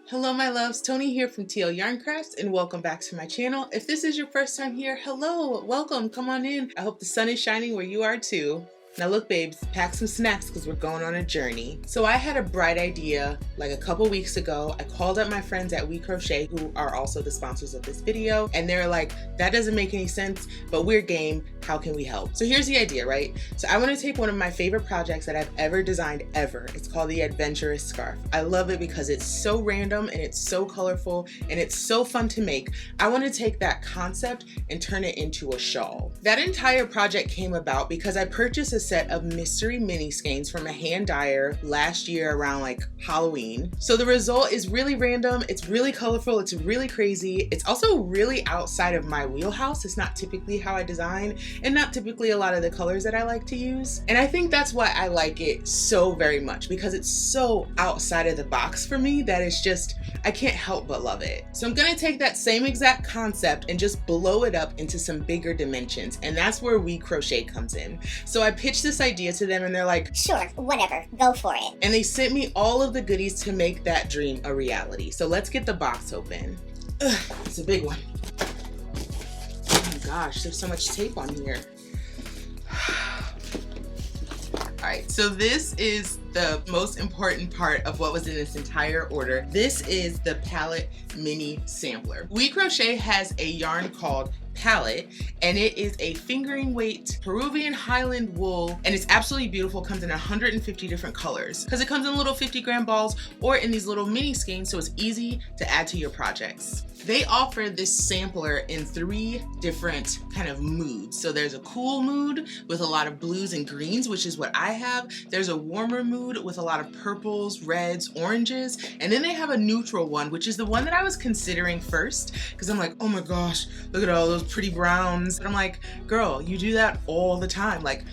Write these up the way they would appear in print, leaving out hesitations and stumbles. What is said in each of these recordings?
Hello my loves, Tony here from TL Yarn Crafts and welcome back to my channel. If this is your first time here, hello, welcome, come on in. I hope the sun is shining where you are too. Now look babes, pack some snacks because we're going on a journey. So I had a bright idea like a couple weeks ago. I called up my friends at We Crochet who are also the sponsors of this video, and they're like, that doesn't make any sense, but we're game, how can we help? So here's the idea, right? So I want to take one of my favorite projects that I've ever designed ever. It's called the Adventurous Scarf. I love it because it's so random and it's so colorful and it's so fun to make. I want to take that concept and turn it into a shawl. That entire project came about because I purchased a set of mystery mini skeins from a hand dyer last year around like Halloween. So the result is really random, it's really colorful, it's really crazy. It's also really outside of my wheelhouse. It's not typically how I design and not typically a lot of the colors that I like to use. And I think that's why I like it so very much, because it's so outside of the box for me that it's just, I can't help but love it. So I'm gonna take that same exact concept and just blow it up into some bigger dimensions. And that's where We Crochet comes in. So I pitched this idea to them and they're like, sure, whatever, go for it. And they sent me all of the goodies to make that dream a reality. So let's get the box open. Ugh, it's a big one. Oh my gosh, there's so much tape on here. All right, so this is the most important part of what was in this entire order. This is the palette mini sampler. We Crochet has a yarn called Palette, and it is a fingering weight Peruvian Highland wool, and it's absolutely beautiful. Comes in 150 different colors because it comes in little 50-gram balls or in these little mini skeins, so it's easy to add to your projects. They offer this sampler in 3 different kind of moods. So there's a cool mood with a lot of blues and greens, which is what I have. There's a warmer mood with a lot of purples, reds, oranges, and then they have a neutral one, which is the one that I was considering first, because I'm like, oh my gosh, look at all those pretty browns. And I'm like, girl, you do that all the time. Like,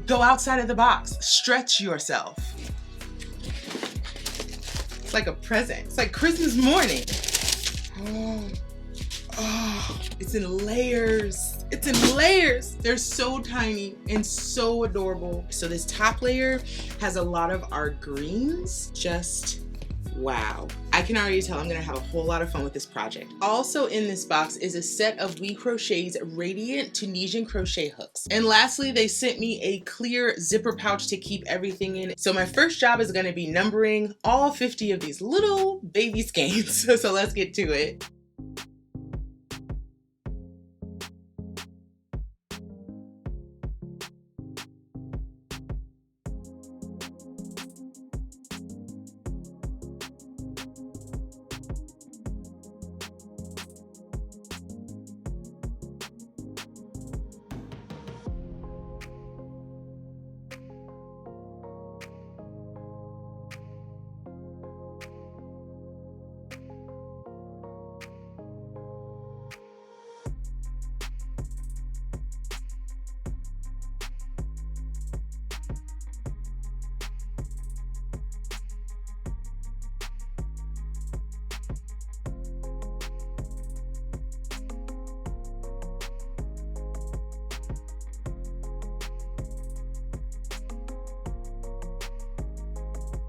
go outside of the box, stretch yourself. It's like a present. It's like Christmas morning. Oh, it's in layers. It's in layers. They're so tiny and so adorable. So this top layer has a lot of our greens. Just wow. I can already tell I'm gonna have a whole lot of fun with this project. Also in this box is a set of We Crochet's radiant Tunisian crochet hooks. And lastly, they sent me a clear zipper pouch to keep everything in. So my first job is gonna be numbering all 50 of these little baby skeins. So let's get to it.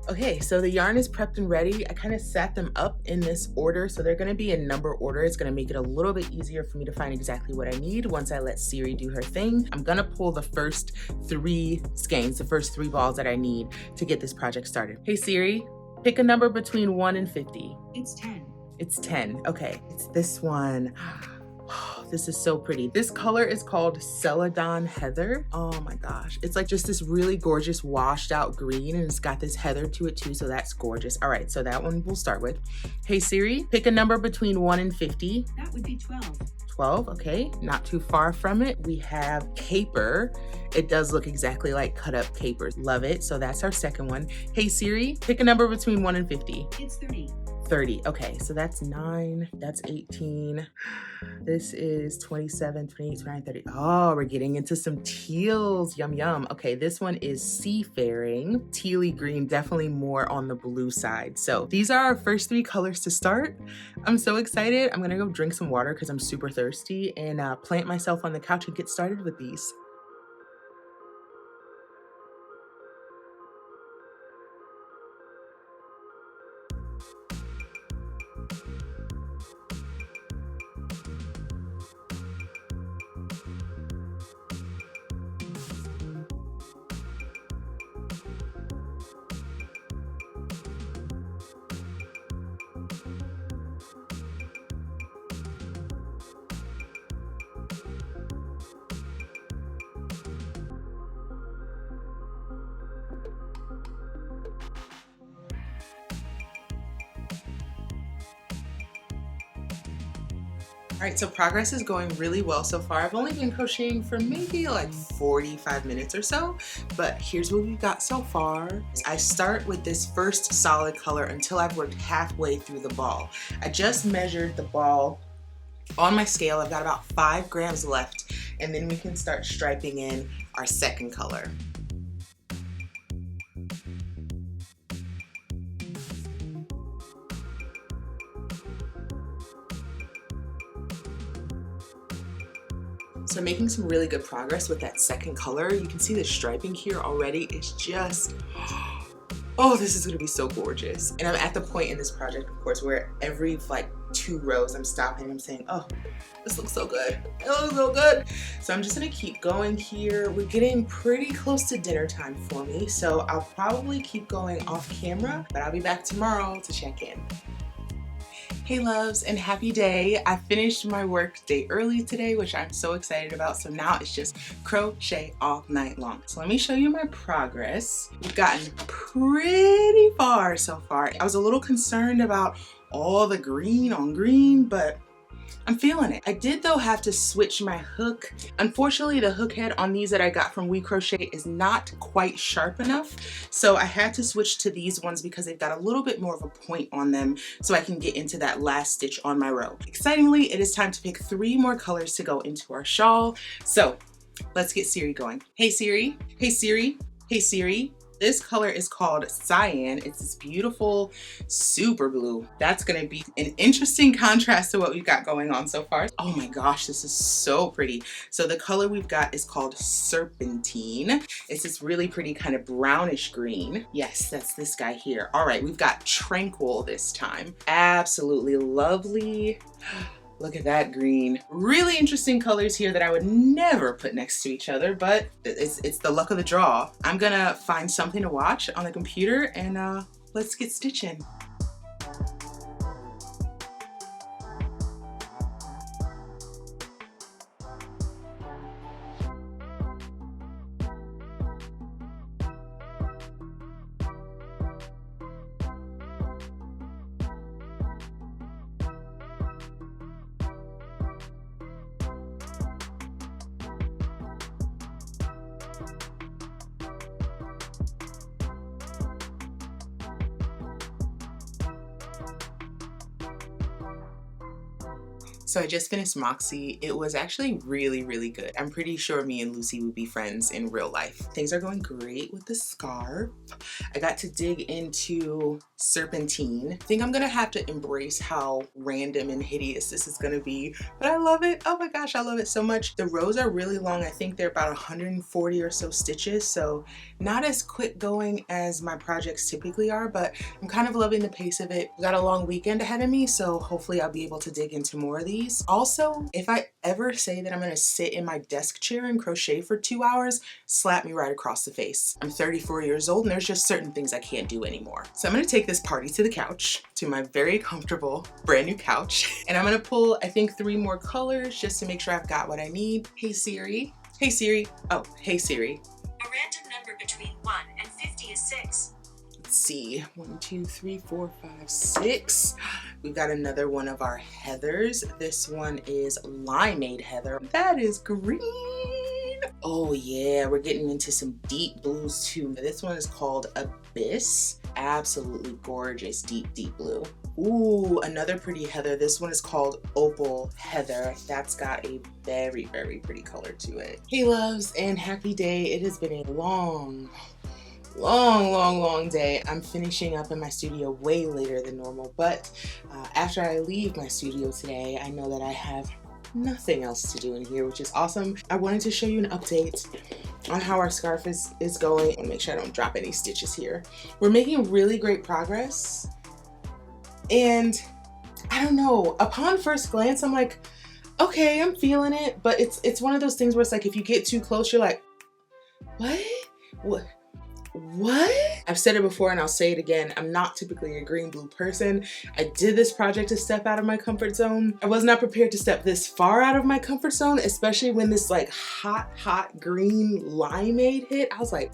Okay, so the yarn is prepped and ready. I kind of sat them up in this order, so they're gonna be in number order. It's gonna make it a little bit easier for me to find exactly what I need once I let Siri do her thing. I'm gonna pull the first 3 skeins, the first 3 balls that I need to get this project started. Hey Siri, pick a number between 1 and 50. It's 10. It's 10, okay, it's this one. This is so pretty. This color is called Celadon Heather. Oh my gosh. It's like just this really gorgeous washed out green, and it's got this heather to it too, so that's gorgeous. All right, so that one we'll start with. Hey Siri, pick a number between 1 and 50. That would be 12. 12, okay, not too far from it. We have caper. It does look exactly like cut up capers. Love it, so that's our second one. Hey Siri, pick a number between 1 and 50. It's 30. 30, okay, so that's 9, that's 18. This is 27, 28, 29, 30. Oh, we're getting into some teals, yum, yum. Okay, this one is seafaring, tealy green, definitely more on the blue side. So these are our first 3 colors to start. I'm so excited. I'm gonna go drink some water because I'm super thirsty and plant myself on the couch and get started with these. All right, so progress is going really well so far. I've only been crocheting for maybe like 45 minutes or so, but here's what we've got so far. I start with this first solid color until I've worked halfway through the ball. I just measured the ball on my scale. I've got about 5 grams left, and then we can start striping in our second color. So I'm making some really good progress with that second color. You can see the striping here already. It's just, oh, this is gonna be so gorgeous. And I'm at the point in this project, of course, where every like 2 rows I'm stopping and I'm saying, oh, this looks so good. It looks so good. So I'm just gonna keep going here. We're getting pretty close to dinner time for me, so I'll probably keep going off camera, but I'll be back tomorrow to check in. Hey loves, and happy day. I finished my work day early today, which I'm so excited about. So now it's just crochet all night long. So let me show you my progress. We've gotten pretty far so far. I was a little concerned about all the green on green, but I'm feeling it. I did though have to switch my hook. Unfortunately, the hook head on these that I got from We Crochet is not quite sharp enough. So I had to switch to these ones because they've got a little bit more of a point on them so I can get into that last stitch on my row. Excitingly, it is time to pick 3 more colors to go into our shawl. So let's get Siri going. Hey Siri, hey Siri, hey Siri. This color is called Cyan. It's this beautiful super blue. That's gonna be an interesting contrast to what we've got going on so far. Oh my gosh, this is so pretty. So the color we've got is called Serpentine. It's this really pretty kind of brownish green. Yes, that's this guy here. All right, we've got Tranquil this time. Absolutely lovely. Look at that green. Really interesting colors here that I would never put next to each other, but it's the luck of the draw. I'm gonna find something to watch on the computer and let's get stitching. So I just finished Moxie. It was actually really, really good. I'm pretty sure me and Lucy would be friends in real life. Things are going great with the scarf. I got to dig into Serpentine. I think I'm gonna have to embrace how random and hideous this is gonna be, but I love it. Oh my gosh, I love it so much. The rows are really long. I think they're about 140 or so stitches, so not as quick going as my projects typically are, but I'm kind of loving the pace of it. Got a long weekend ahead of me, so hopefully I'll be able to dig into more of these. Also, if I ever say that I'm gonna sit in my desk chair and crochet for 2 hours, slap me right across the face. I'm 34 years old and there's just certain things I can't do anymore. So I'm gonna take this party to the couch, to my very comfortable brand new couch, and I'm gonna pull, I think, 3 more colors just to make sure I've got what I need. Hey Siri. Hey Siri. Oh, hey Siri. A random number between 1 and 50 is 6. Let's see, 1, 2, 3, 4, 5, 6. We've got another one of our heathers. This one is Limeade Heather. That is green. Oh yeah, we're getting into some deep blues too. This one is called Abyss. Absolutely gorgeous, deep, deep blue. Ooh, another pretty heather. This one is called Opal Heather. That's got a very, very pretty color to it. Hey loves, and happy day. It has been a long day. I'm finishing up in my studio way later than normal, but after I leave my studio today, I know that I have nothing else to do in here, which is awesome. I wanted to show you an update on how our scarf is going and make sure I don't drop any stitches here. We're making really great progress, and I don't know, upon first glance I'm like, okay, I'm feeling it, but it's one of those things where it's like if you get too close you're like, what? I've said it before and I'll say it again. I'm not typically a green blue person. I did this project to step out of my comfort zone. I was not prepared to step this far out of my comfort zone, especially when this like hot green limeade hit. I was like,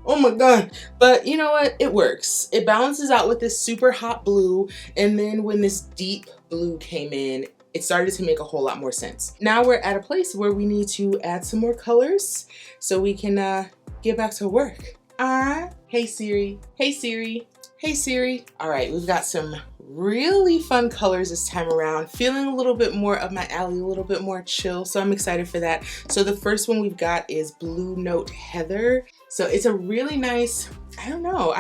oh my God. But you know what? It works. It balances out with this super hot blue. And then when this deep blue came in, it started to make a whole lot more sense. Now we're at a place where we need to add some more colors so we can get back to work. Hey Siri, hey Siri, hey Siri. All right, we've got some really fun colors this time around. Feeling a little bit more up my alley, a little bit more chill, so I'm excited for that. So the first one we've got is Blue Note Heather. So it's a really nice, I don't know,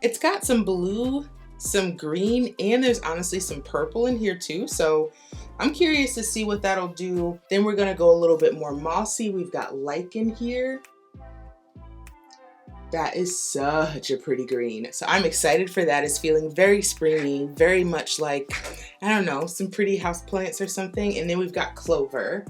it's got some blue, some green, and there's honestly some purple in here too. So I'm curious to see what that'll do. Then we're gonna go a little bit more mossy. We've got lichen here. That is such a pretty green. So I'm excited for that. It's feeling very springy, very much like, I don't know, some pretty houseplants or something. And then we've got clover,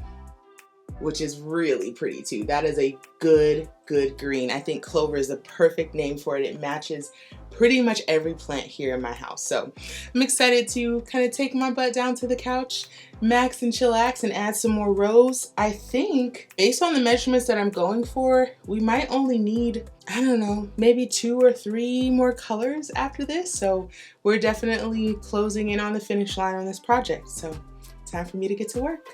which is really pretty too. That is a good green. I think clover is the perfect name for it. It matches pretty much every plant here in my house. So I'm excited to kind of take my butt down to the couch, max and chillax, and add some more rows. I think based on the measurements that I'm going for, we might only need, I don't know, maybe 2 or 3 more colors after this. So we're definitely closing in on the finish line on this project. So time for me to get to work.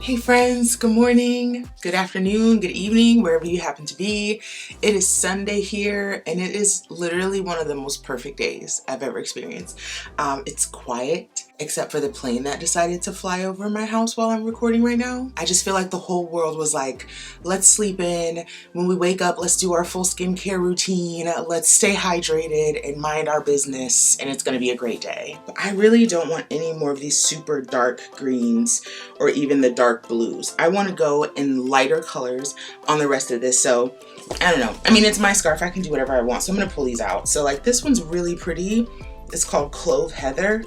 Hey friends, good morning, good afternoon, good evening, wherever you happen to be. It is Sunday here, and it is literally one of the most perfect days I've ever experienced. It's quiet, except for the plane that decided to fly over my house while I'm recording right now. I just feel like the whole world was like, let's sleep in. When we wake up, let's do our full skincare routine. Let's stay hydrated and mind our business, and it's gonna be a great day. But I really don't want any more of these super dark greens or even the dark blues. I want to go in lighter colors on the rest of this. So I don't know. I mean, it's my scarf. I can do whatever I want. So I'm going to pull these out. So like this one's really pretty. It's called Clove Heather,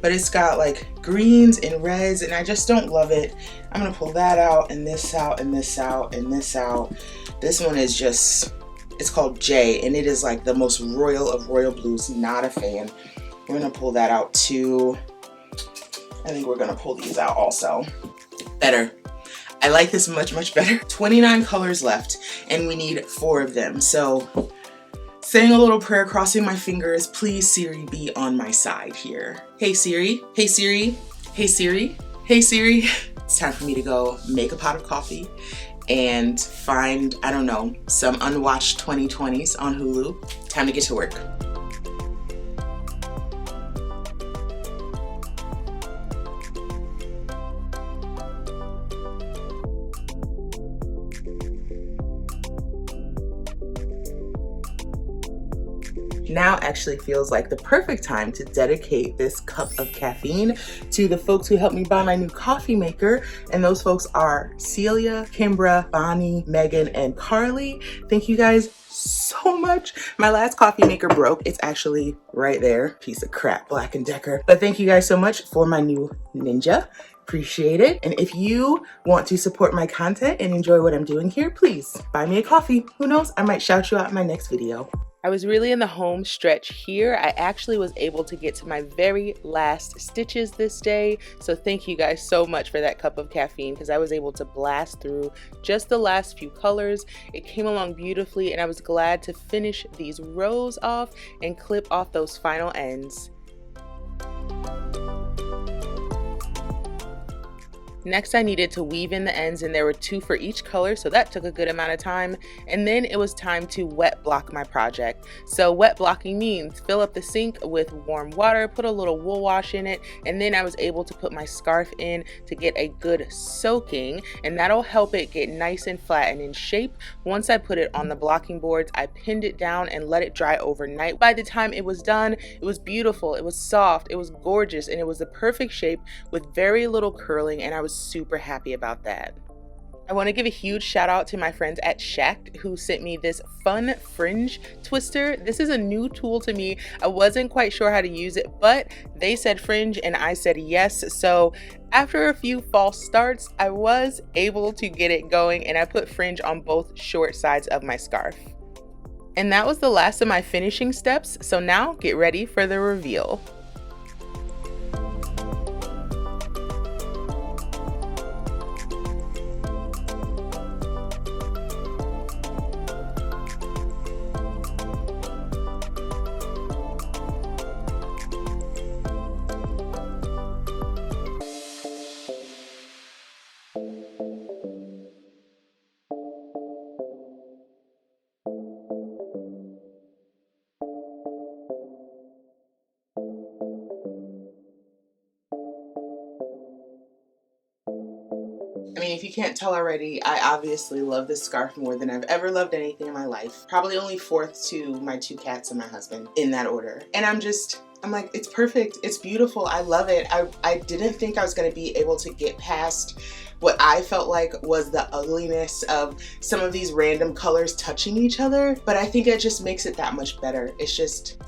but it's got like greens and reds, and I just don't love it. I'm going to pull that out, and this out, and this out, and this out. This one is just, it's called J, and it is like the most royal of royal blues. Not a fan. We're going to pull that out too. I think we're going to pull these out also. Better. I like this much better. 29 colors left, and we need 4 of them. So saying a little prayer, crossing my fingers, please Siri be on my side here. Hey Siri, hey Siri, hey Siri, hey Siri. It's time for me to go make a pot of coffee and find, I don't know, some unwatched 2020s on Hulu. Time to get to work. Now actually feels like the perfect time to dedicate this cup of caffeine to the folks who helped me buy my new coffee maker. And those folks are Celia, Kimbra, Bonnie, Megan, and Carly. Thank you guys so much. My last coffee maker broke. It's actually right there. Piece of crap, Black & Decker. But thank you guys so much for my new Ninja. Appreciate it. And if you want to support my content and enjoy what I'm doing here, please buy me a coffee. Who knows? I might shout you out in my next video. I was really in the home stretch here. I actually was able to get to my very last stitches this day. So thank you guys so much for that cup of caffeine, because I was able to blast through just the last few colors. It came along beautifully, and I was glad to finish these rows off and clip off those final ends. Next, I needed to weave in the ends, and there were 2 for each color, so that took a good amount of time. And then it was time to wet block my project. So wet blocking means fill up the sink with warm water, put a little wool wash in it, and then I was able to put my scarf in to get a good soaking, and that'll help it get nice and flat and in shape. Once I put it on the blocking boards, I pinned it down and let it dry overnight. By the time it was done, it was beautiful, it was soft, it was gorgeous, and it was the perfect shape with very little curling, and I was super happy about that. I want to give a huge shout out to my friends at Shacked who sent me this fun fringe twister. This is a new tool to me. I wasn't quite sure how to use it, but they said fringe and I said yes. So after a few false starts, I was able to get it going, and I put fringe on both short sides of my scarf. And that was the last of my finishing steps. So now get ready for the reveal. I mean, if you can't tell already, I obviously love this scarf more than I've ever loved anything in my life. Probably only fourth to my 2 cats and my husband in that order. And I'm like, it's perfect. It's beautiful. I love it. I didn't think I was going to be able to get past what I felt like was the ugliness of some of these random colors touching each other, but I think it just makes it that much better. It's just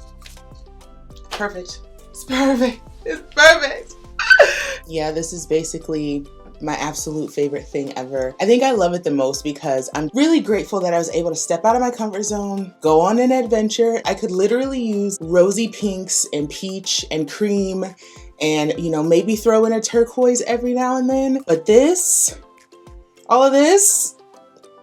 perfect. It's perfect. It's perfect. Yeah, this is basically my absolute favorite thing ever. I think I love it the most because I'm really grateful that I was able to step out of my comfort zone, go on an adventure. I could literally use rosy pinks and peach and cream and, you know, maybe throw in a turquoise every now and then. But this, all of this,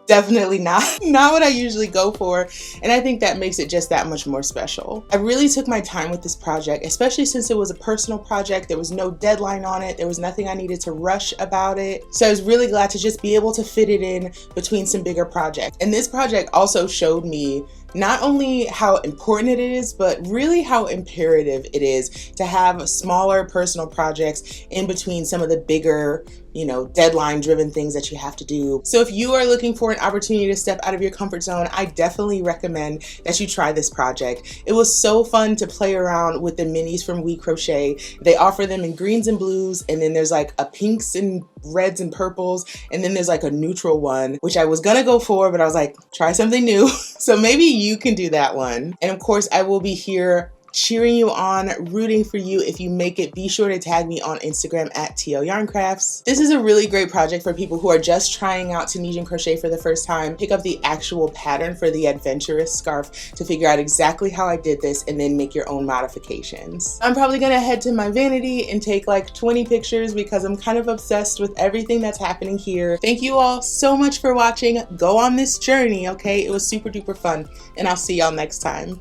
definitely not what I usually go for, and I think that makes it just that much more special. I really took my time with this project, especially since it was a personal project. There was no deadline on it. There was nothing I needed to rush about it. So I was really glad to just be able to fit it in between some bigger projects. And this project also showed me not only how important it is, but really how imperative it is to have smaller personal projects in between some of the bigger, you know, deadline driven things that you have to do. So if you are looking for an opportunity to step out of your comfort zone, I definitely recommend that you try this project. It was so fun to play around with the minis from We Crochet. They offer them in greens and blues, and then there's like a pinks and reds and purples, and then there's like a neutral one, which I was gonna go for, but I was like, try something new. So maybe you can do that one. And of course, I will be here cheering you on, rooting for you. If you make it, be sure to tag me on Instagram at TLYarncrafts. This is a really great project for people who are just trying out Tunisian crochet for the first time. Pick up the actual pattern for the adventurous scarf to figure out exactly how I did this and then make your own modifications. I'm probably gonna head to my vanity and take like 20 pictures because I'm kind of obsessed with everything that's happening here. Thank you all so much for watching. Go on this journey, okay? It was super duper fun, and I'll see y'all next time.